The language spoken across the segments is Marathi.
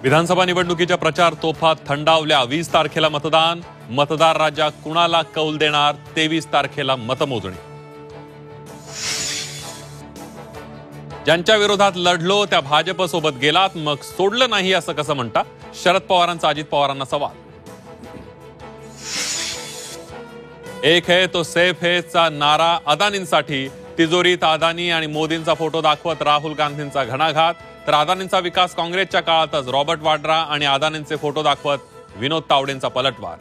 विधानसभा निवडणुकीच्या प्रचार तोफा थंडावल्या। 20 तारखेला मतदान। मतदार राजा कुणाला कौल देणार? 23 तारखेला मतमोजणी। ज्यांच्या विरोधात लढलो त्या भाजप सोबत गेलात, मग सोडलं नाही असं कसं म्हणता? शरद पवारांचा अजित पवारांना सवाल। एक है तो सेफ है चा नारा अदानींसाठी। तिजोरीत अदानी आणि मोदींचा फोटो दाखवत राहुल गांधींचा घणाघात। तर अदानींचा विकास काँग्रेसच्या काळातच रॉबर्ट वाड्रा आणि अदानींचे फोटो दाखवत विनोद तावडेंचा पलटवार।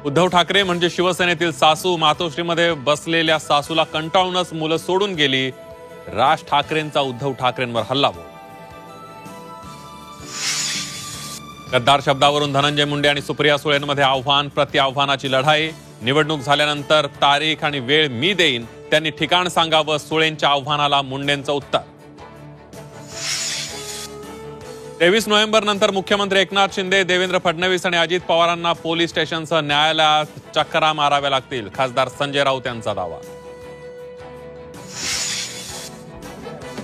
उद्धव ठाकरे म्हणजे शिवसेनेतील सासू। मातोश्रीमध्ये बसलेल्या सासूला कंटाळूनच मुलं सोडून गेली। राज ठाकरेंचा उद्धव ठाकरेंवर हल्लाबोल। गद्दार शब्दावरून धनंजय मुंडे आणि सुप्रिया सुळेंमध्ये आव्हान प्रत्याव्हानाची लढाई। निवडणूक झाल्यानंतर तारीख आणि वेळ मी देईन, त्यांनी ठिकाण सांगावं। सुळेंच्या आव्हानाला मुंडेंचं उत्तर। 23 नोव्हेंबर नंतर मुख्यमंत्री एकनाथ शिंदे, देवेंद्र फडणवीस आणि अजित पवारांना पोलीस स्टेशनसह न्यायालयात चक्रा माराव्या लागतील, खासदार संजय राऊत यांचा दावा।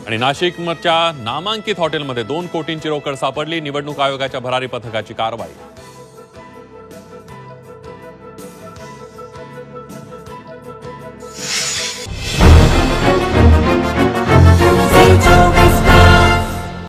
आणि नाशिकच्या नामांकित हॉटेलमध्ये 2 कोटींची रोकड सापडली। निवडणूक आयोगाच्या भरारी पथकाची कारवाई।